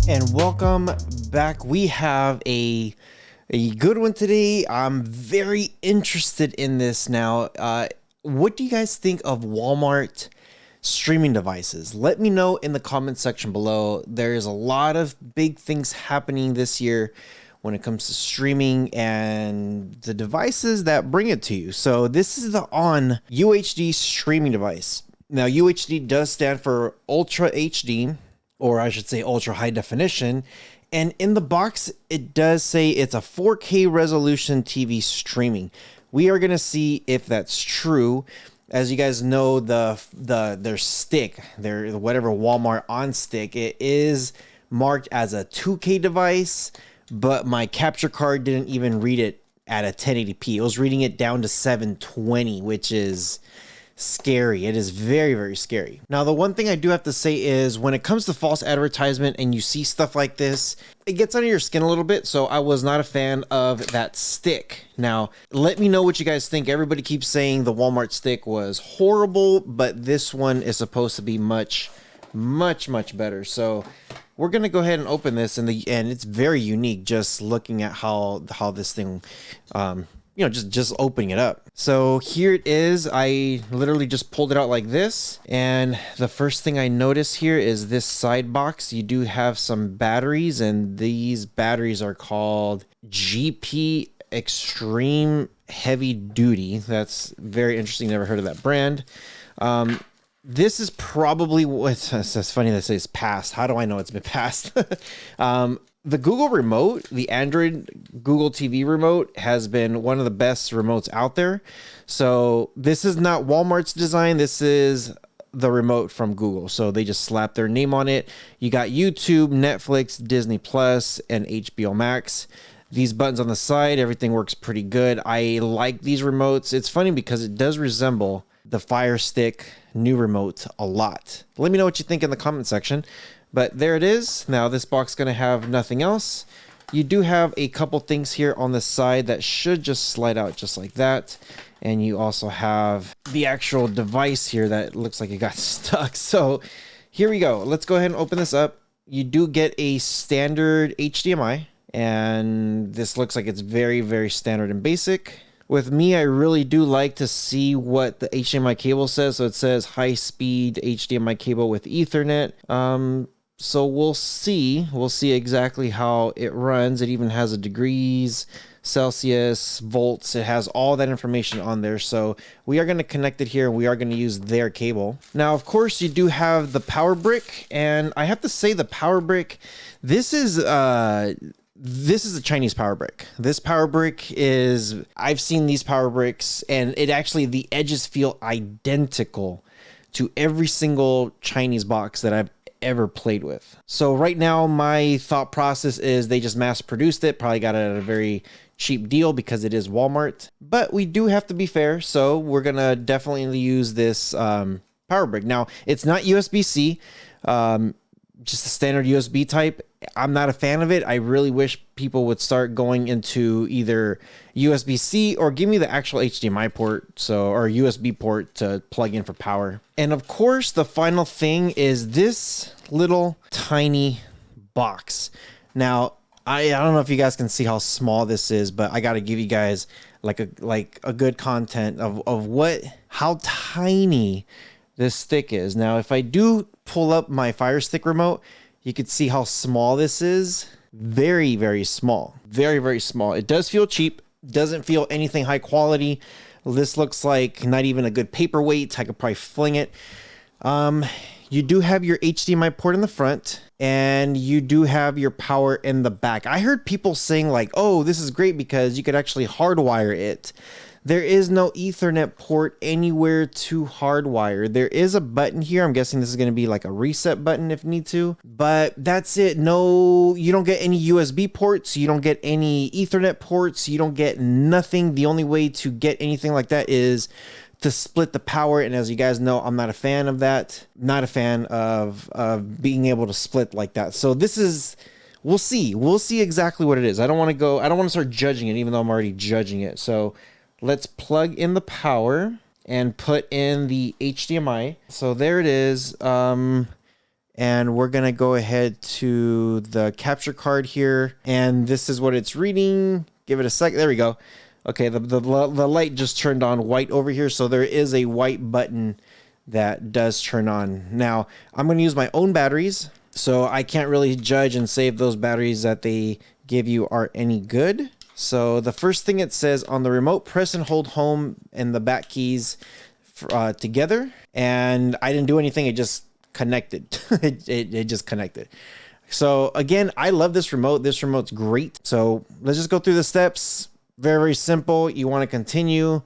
And welcome back. We have a good one today. I'm very interested in this now. What do you guys think of Walmart streaming devices? Let me know in the comment section below. There's a lot of big things happening this year when it comes to streaming and the devices that bring it to you. So this is the ONN UHD streaming device. Now UHD does stand for Ultra HD, or I should say ultra high definition. And in the box, it does say it's a 4K resolution TV streaming. We are going to see if that's true. As you guys know, their stick, their whatever Walmart on stick, it is marked as a 2K device, but my capture card didn't even read it at a 1080p. It was reading it down to 720, which is scary. It is very, very scary. Now, the one thing I do have to say is when it comes to false advertisement and you see stuff like this, it gets under your skin a little bit. So I was not a fan of that stick. Now, let me know what you guys think. Everybody keeps saying the Walmart stick was horrible, but this one is supposed to be much, much better. So we're going to go ahead and open this, and it's very unique just looking at how this thing, just opening it up. So here it is. I literally just pulled it out like this. And the first thing I notice here is this side box. You do have some batteries, and these batteries are called GP Extreme Heavy Duty. That's very interesting. Never heard of that brand. This is probably what's funny that says passed. How do I know it's been passed? The Google remote, the Android Google TV remote, has been one of the best remotes out there. So this is not Walmart's design. This is the remote from Google. So they just slapped their name on it. You got YouTube, Netflix, Disney Plus, and HBO Max. These buttons on the side, everything works pretty good. I like these remotes. It's funny because it does resemble the Fire Stick new remote a lot. Let me know what you think in the comment section. But there it is. Now this box is going to have nothing else. You do have a couple things here on the side that should just slide out just like that. And you also have the actual device here that looks like it got stuck. So here we go. Let's go ahead and open this up. You do get a standard HDMI. And this looks like it's very, very standard and basic. With me, I really do like to see what the HDMI cable says. So it says high-speed HDMI cable with Ethernet. So we'll see exactly how it runs. It even has a degrees, Celsius, volts. It has all that information on there. So we are going to connect it here, and we are going to use their cable. Now, of course, you do have the power brick, and I have to say the power brick, this is a Chinese power brick. This power brick is, I've seen these power bricks, and the edges feel identical to every single Chinese box that I've ever played with. So right now my thought process is they just mass produced it, probably got it at a very cheap deal because it is Walmart, but we do have to be fair. So we're going to definitely use this power brick. Now it's not USB-C, just a standard USB type. I'm not a fan of it. I really wish people would start going into either USB-C or give me the actual HDMI port, or USB port to plug in for power. And of course, the final thing is this little tiny box. Now, I don't know if you guys can see how small this is, but I got to give you guys like a good content of how tiny this stick is. Now, if I do pull up my Fire Stick remote, you can see how small this is. Very, very small. Very, very small. It does feel cheap. Doesn't feel anything high quality. This looks like not even a good paperweight. I could probably fling it. You do have your HDMI port in the front, and you do have your power in the back. I heard people saying like, oh, this is great because you could actually hardwire it. There is no Ethernet port anywhere to hardwire. There is a button here. I'm guessing this is going to be like a reset button if need to, but that's it. No, you don't get any USB ports. You don't get any Ethernet ports. You don't get nothing. The only way to get anything like that is to split the power. And as you guys know, I'm not a fan of that. Not a fan of being able to split like that. So this is, we'll see exactly what it is. I don't want to start judging it, even though I'm already judging it. So let's plug in the power and put in the HDMI. So there it is. And we're going to go ahead to the capture card here. And this is what it's reading. Give it a second. There we go. Okay, the light just turned on white over here. So there is a white button that does turn on. Now, I'm going to use my own batteries. So I can't really judge and say if those batteries that they give you are any good. So the first thing it says on the remote, press and hold home and the back keys together. And I didn't do anything. It just connected. it just connected. So again, I love this remote. This remote's great. So let's just go through the steps. Very, very simple. You want to continue.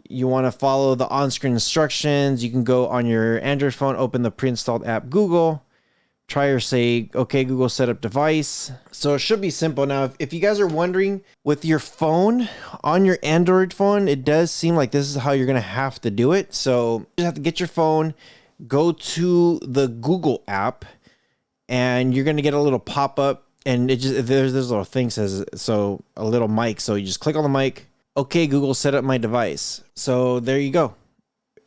You want to follow the on-screen instructions. You can go on your Android phone, open the pre-installed app Google, try or say, okay, Google set up device. So it should be simple. Now, if you guys are wondering, with your phone, on your Android phone, it does seem like this is how you're going to have to do it. So you have to get your phone, go to the Google app, and you're going to get a little pop-up. And it just, there's this little thing says, so a little mic. So you just click on the mic. Okay, Google, set up my device. So there you go.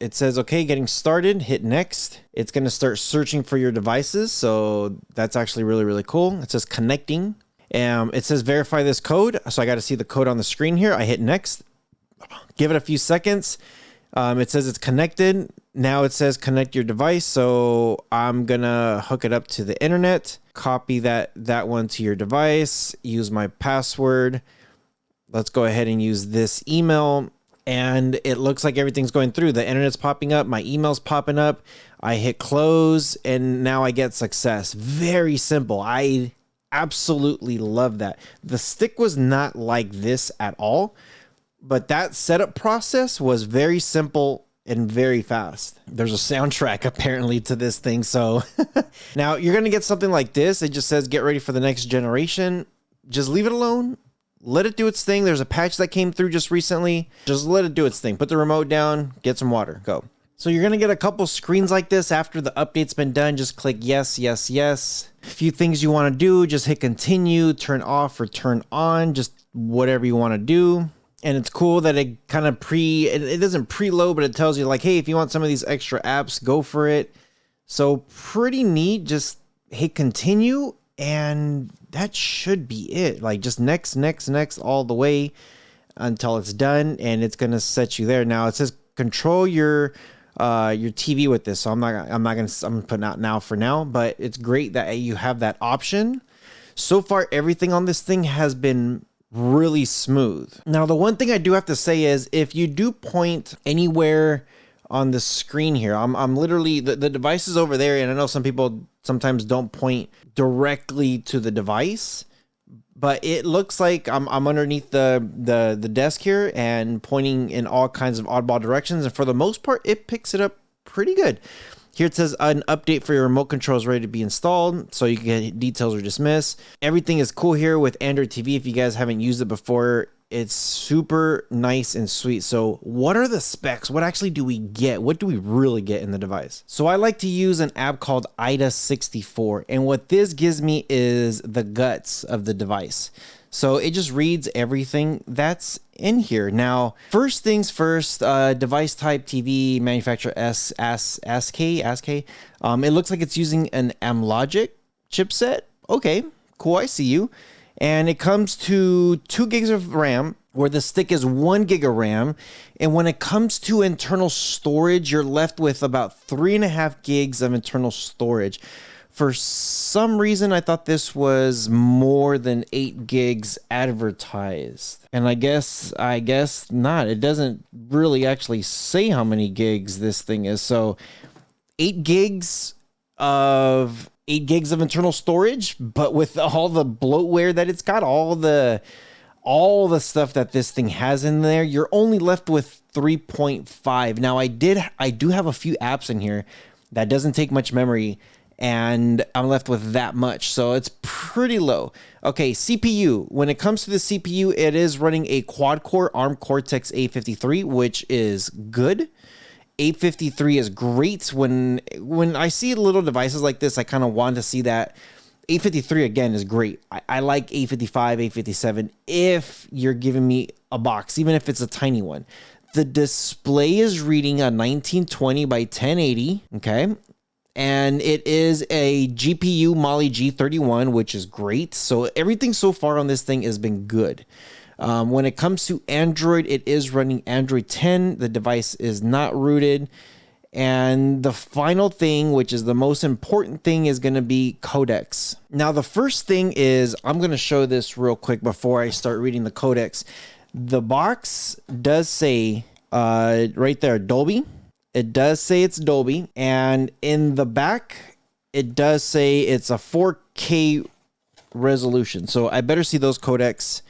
It says, okay, getting started, hit next. It's going to start searching for your devices. So that's actually really, really cool. It says connecting. It says verify this code. So I got to see the code on the screen here. I hit next. Give it a few seconds. It says it's connected. Now it says connect your device. So I'm going to hook it up to the internet, copy that one to your device, use my password. Let's go ahead and use this email. And it looks like everything's going through. The internet's popping up. My email's popping up. I hit close and now I get success. Very simple. I absolutely love that. The stick was not like this at all, but that setup process was very simple and very fast. There's a soundtrack apparently to this thing. So now you're going to get something like this. It just says, get ready for the next generation. Just leave it alone. Let it do its thing. There's a patch that came through just recently. Just let it do its thing. Put the remote down, get some water, go. So you're going to get a couple screens like this after the update's been done. Just click yes, yes, yes. A few things you want to do, just hit continue, turn off or turn on, just whatever you want to do. And it's cool that it kind of it doesn't preload, but it tells you like, hey, if you want some of these extra apps, go for it. So pretty neat. Just hit continue and that should be it. Like just next, next, next all the way until it's done, and it's gonna set you there. Now it says control your TV with this, so I'm putting out now for now, but it's great that you have that option. So far, everything on this thing has been really smooth. Now, the one thing I do have to say is if you do point anywhere on the screen here, I'm literally the device is over there, and I know some people sometimes don't point directly to the device, but it looks like I'm underneath the desk here and pointing in all kinds of oddball directions, and for the most part it picks it up pretty good. Here it says an update for your remote control is ready to be installed, so you can get details or dismiss. Everything is cool here with Android TV. If you guys haven't used it before, it's super nice and sweet. So what are the specs? What actually do we get? What do we really get in the device? So I like to use an app called IDA64. And what this gives me is the guts of the device. So it just reads everything that's in here. Now, first things first, device type TV manufacturer SK. It looks like it's using an Amlogic chipset. Okay, cool, I see you. And it comes to 2 gigs of RAM, where the stick is 1 gig of RAM. And when it comes to internal storage, you're left with about 3.5 gigs of internal storage. For some reason, I thought this was more than 8 gigs advertised. And I guess not. It doesn't really actually say how many gigs this thing is. So 8 gigs of internal storage, but with all the bloatware that it's got, all the stuff that this thing has in there, you're only left with 3.5. Now I do have a few apps in here that doesn't take much memory, and I'm left with that much. So it's pretty low. Okay, CPU. When it comes to the CPU, it is running a quad-core ARM Cortex A53, which is good. 853 is great. When I see little devices like this, I kind of want to see that. 853 again is great. I like 855, 857 if you're giving me a box, even if it's a tiny one. The display is reading a 1920 by 1080. Okay. and it is a GPU Mali G31, which is great. So everything so far on this thing has been good. When it comes to Android, it is running Android 10. The device is not rooted. And the final thing, which is the most important thing, is going to be codecs. Now, the first thing is, I'm going to show this real quick before I start reading the codecs. The box does say right there, Dolby. It does say it's Dolby. And in the back, it does say it's a 4K resolution. So I better see those codecs.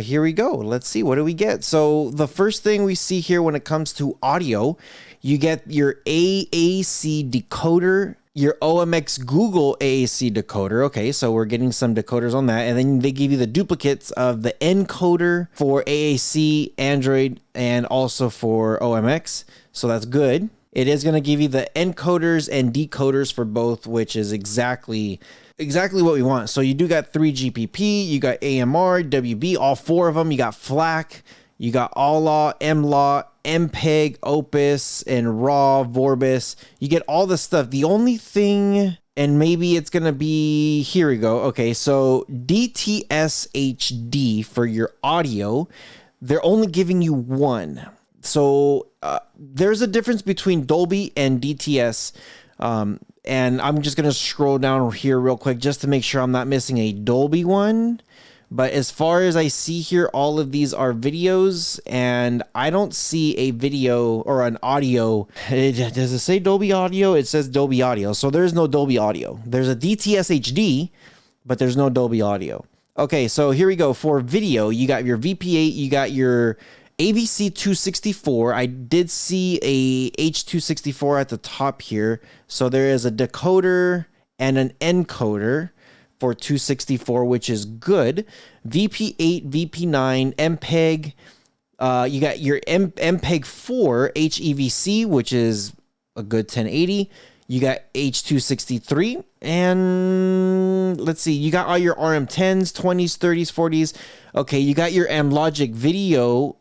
Here we go. Let's see. What do we get? So the first thing we see here when it comes to audio, you get your AAC decoder, your OMX Google AAC decoder. Okay, so we're getting some decoders on that. And then they give you the duplicates of the encoder for AAC, Android, and also for OMX. So that's good. It is going to give you the encoders and decoders for both, which is exactly what we want. So you do got 3GPP, you got AMR, WB, all four of them. You got FLAC, you got ALLAW, MLAW, MPEG, Opus, and RAW, Vorbis. You get all the stuff. The only thing, and maybe it's going to be, here we go. Okay, so DTS HD for your audio, they're only giving you one. So there's a difference between Dolby and DTS. And I'm just going to scroll down here real quick just to make sure I'm not missing a Dolby one. But as far as I see here, all of these are videos, and I don't see a video or an audio. Does it say Dolby Audio? It says Dolby Audio. So there's no Dolby Audio. There's a DTS HD, but there's no Dolby Audio. Okay, so here we go. For video, you got your VP8, you got your AVC 264. I did see a H264 at the top here. So there is a decoder and an encoder for 264, which is good. VP8, VP9, MPEG. You got your MPEG 4 HEVC, which is a good 1080. You got H263, and let's see, you got all your RM10s, 20s, 30s, 40s. Okay, you got your Amlogic Video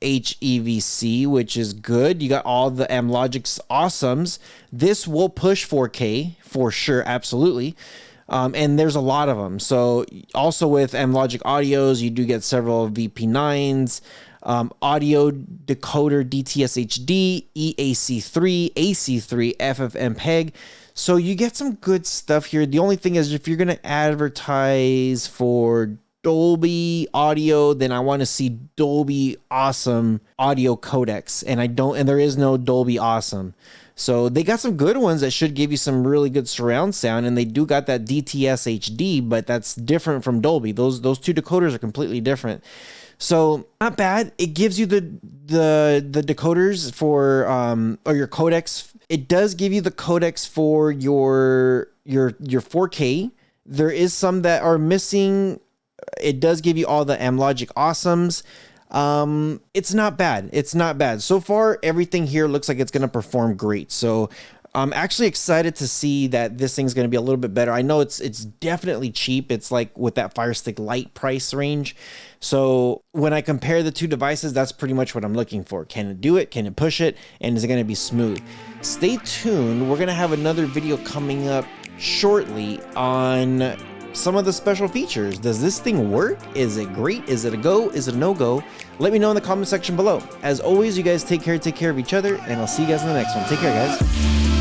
HEVC, which is good. You got all the Amlogic's awesomes. This will push 4K for sure, absolutely. And there's a lot of them. So also with Amlogic Audios, you do get several VP9s, audio decoder DTS HD, EAC3, AC3, FFmpeg. So you get some good stuff here. The only thing is, if you're going to advertise for Dolby Audio, then I want to see Dolby Awesome audio codecs, and there is no Dolby Awesome. So they got some good ones that should give you some really good surround sound, and they do got that DTS HD, but that's different from Dolby. Those two decoders are completely different. So not bad. It gives you the decoders for or your codecs. It does give you the codecs for your 4K. There is some that are missing. It does give you all the Amlogic awesomes. It's not bad. It's not bad. So far, everything here looks like it's going to perform great. So I'm actually excited to see that this thing's going to be a little bit better. I know it's definitely cheap. It's like with that Fire Stick Lite price range. So when I compare the two devices, that's pretty much what I'm looking for. Can it do it? Can it push it? And is it going to be smooth? Stay tuned. We're going to have another video coming up shortly on some of the special features. Does this thing work? Is it great? Is it a go? Is it a no-go? Let me know in the comment section below. As always, you guys take care of each other, and I'll see you guys in the next one. Take care, guys.